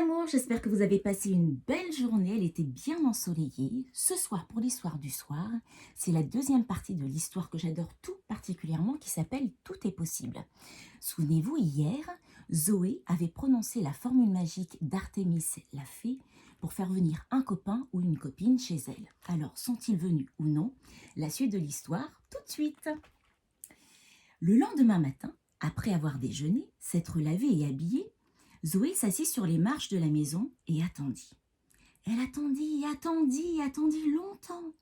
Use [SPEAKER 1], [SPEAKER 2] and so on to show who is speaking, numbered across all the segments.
[SPEAKER 1] amours, j'espère que vous avez passé une belle journée, elle était bien ensoleillée. Ce soir, pour l'histoire du soir, c'est la deuxième partie de l'histoire que j'adore tout particulièrement qui s'appelle « Tout est possible ». Souvenez-vous, hier, Zoé avait prononcé la formule magique d'Artémis la fée pour faire venir un copain ou une copine chez elle. Alors, sont-ils venus ou non? La suite de l'histoire, tout de suite. Le lendemain matin, après avoir déjeuné, s'être lavée et habillée, Zoé s'assit sur les marches de la maison et attendit. Elle attendit longtemps.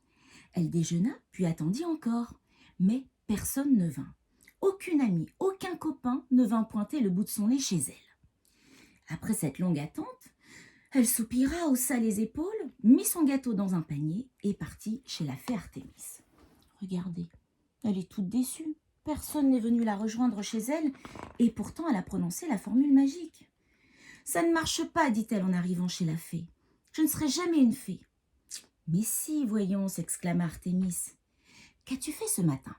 [SPEAKER 1] Elle déjeuna, puis attendit encore. Mais personne ne vint. Aucune amie, aucun copain ne vint pointer le bout de son nez chez elle. Après cette longue attente, elle soupira, haussa les épaules, mit son gâteau dans un panier et partit chez la fée Artémis. Regardez, elle est toute déçue. Personne n'est venu la rejoindre chez elle et pourtant elle a prononcé la formule magique. « Ça ne marche pas, dit-elle en arrivant chez la fée. Je ne serai jamais une fée. »« Mais si, voyons, s'exclama Artémis. Qu'as-tu fait ce matin ?»«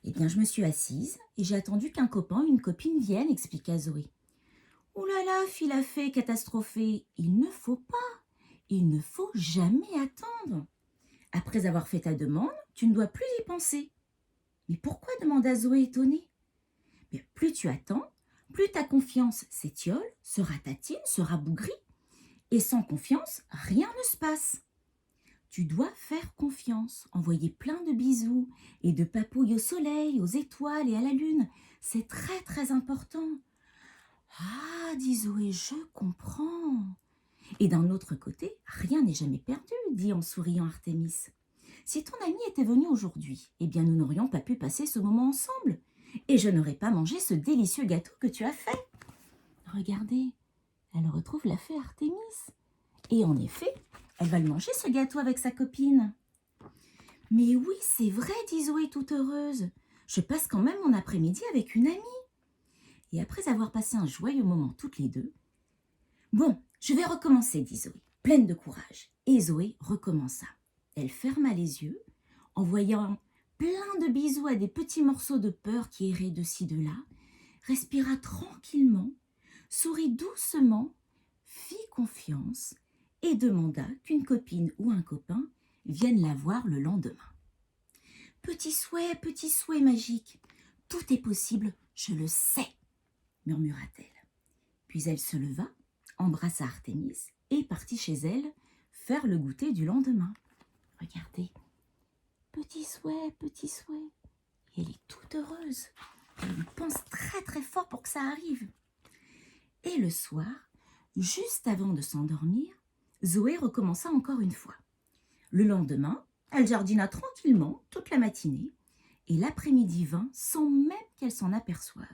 [SPEAKER 1] Eh bien, je me suis assise et j'ai attendu qu'un copain ou une copine vienne, expliqua Zoé. »« Oh là là, fit la fée catastrophée, il ne faut jamais attendre. Après avoir fait ta demande, tu ne dois plus y penser. »« Mais pourquoi ?» demanda Zoé étonnée. « Bien, plus tu attends, plus ta confiance s'étiole, se ratatine, se rabougrit, et sans confiance, rien ne se passe. Tu dois faire confiance, envoyer plein de bisous et de papouilles au soleil, aux étoiles et à la lune. C'est très très important. »« Ah, dit Zoé, je comprends. » Et d'un autre côté, rien n'est jamais perdu, dit en souriant Artémis. Si ton ami était venu aujourd'hui, eh bien nous n'aurions pas pu passer ce moment ensemble. Et je n'aurais pas mangé ce délicieux gâteau que tu as fait. Regardez, elle retrouve la fée Artémis. Et en effet, elle va le manger ce gâteau avec sa copine. Mais oui, c'est vrai, dit Zoé toute heureuse. Je passe quand même mon après-midi avec une amie. Et après avoir passé un joyeux moment toutes les deux, bon, je vais recommencer, dit Zoé, pleine de courage. Et Zoé recommença. Elle ferma les yeux, en voyant plein de bisous à des petits morceaux de peur qui erraient de ci, de là, respira tranquillement, sourit doucement, fit confiance et demanda qu'une copine ou un copain vienne la voir le lendemain. Petit souhait magique, tout est possible, je le sais, murmura-t-elle. Puis elle se leva, embrassa Artémis et partit chez elle faire le goûter du lendemain. Regardez, petit souhait, et elle est toute heureuse. Elle y pense très très fort pour que ça arrive. Et le soir, juste avant de s'endormir, Zoé recommença encore une fois. Le lendemain, elle jardina tranquillement toute la matinée et l'après-midi vint sans même qu'elle s'en aperçoive.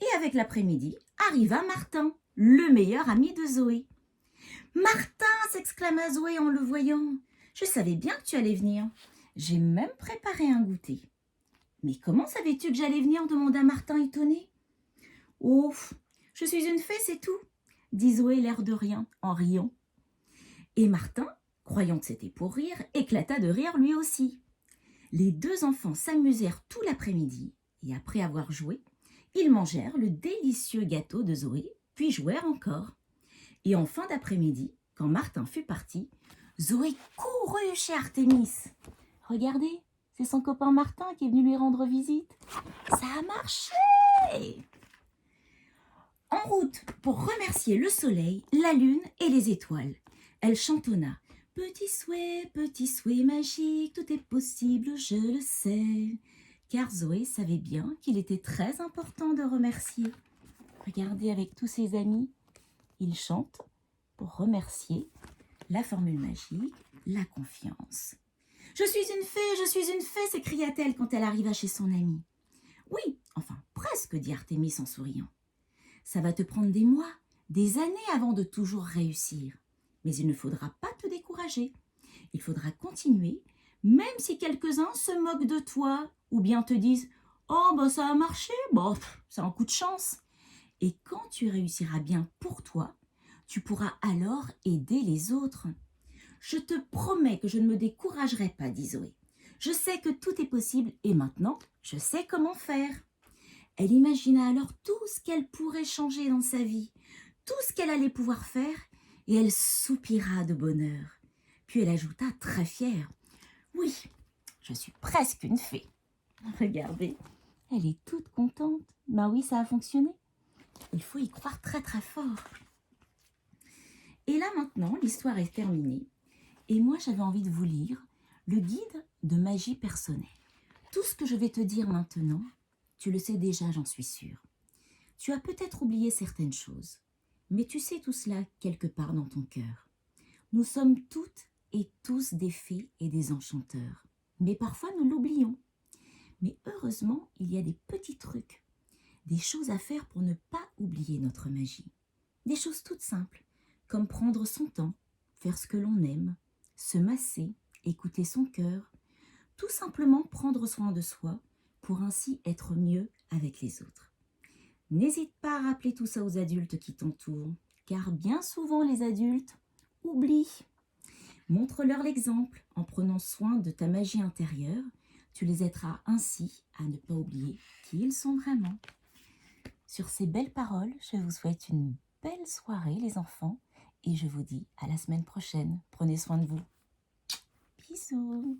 [SPEAKER 1] Et avec l'après-midi, arriva Martin, le meilleur ami de Zoé. « Martin !» s'exclama Zoé en le voyant. « Je savais bien que tu allais venir. J'ai même préparé un goûter. »« Mais comment savais-tu que j'allais venir ?» demanda Martin étonné. « Oh, je suis une fée, c'est tout, » dit Zoé l'air de rien, en riant. Et Martin, croyant que c'était pour rire, éclata de rire lui aussi. Les deux enfants s'amusèrent tout l'après-midi et après avoir joué, ils mangèrent le délicieux gâteau de Zoé, puis jouèrent encore. Et en fin d'après-midi, quand Martin fut parti, Zoé courut chez Artémis. Regardez, c'est son copain Martin qui est venu lui rendre visite. Ça a marché! En route pour remercier le soleil, la lune et les étoiles, elle chantonna « Petit souhait magique, tout est possible, je le sais ». Car Zoé savait bien qu'il était très important de remercier. Regardez avec tous ses amis, ils chantent pour remercier la formule magique, la confiance. « Je suis une fée !» s'écria-t-elle quand elle arriva chez son amie. « Oui, enfin presque » dit Artémis en souriant. « Ça va te prendre des mois, des années avant de toujours réussir. Mais il ne faudra pas te décourager. Il faudra continuer, même si quelques-uns se moquent de toi ou bien te disent « Oh, bah ça a marché, bah, c'est un coup de chance. » Et quand tu réussiras bien pour toi, tu pourras alors aider les autres. Je te promets que je ne me découragerai pas, dit Zoé. Je sais que tout est possible et maintenant, je sais comment faire. Elle imagina alors tout ce qu'elle pourrait changer dans sa vie, tout ce qu'elle allait pouvoir faire et elle soupira de bonheur. Puis elle ajouta très fière, « Oui, je suis presque une fée. » Regardez, elle est toute contente. Ben oui, ça a fonctionné. Il faut y croire très très fort. Et là maintenant, l'histoire est terminée. Et moi, j'avais envie de vous lire le guide de magie personnelle. Tout ce que je vais te dire maintenant, tu le sais déjà, j'en suis sûre. Tu as peut-être oublié certaines choses, mais tu sais tout cela quelque part dans ton cœur. Nous sommes toutes et tous des fées et des enchanteurs, mais parfois nous l'oublions. Mais heureusement, il y a des petits trucs, des choses à faire pour ne pas oublier notre magie. Des choses toutes simples, comme prendre son temps, faire ce que l'on aime, se masser, écouter son cœur, tout simplement prendre soin de soi pour ainsi être mieux avec les autres. N'hésite pas à rappeler tout ça aux adultes qui t'entourent, car bien souvent les adultes oublient. Montre-leur l'exemple en prenant soin de ta magie intérieure. Tu les aideras ainsi à ne pas oublier qui ils sont vraiment. Sur ces belles paroles, je vous souhaite une belle soirée les enfants et je vous dis à la semaine prochaine. Prenez soin de vous. Bisous.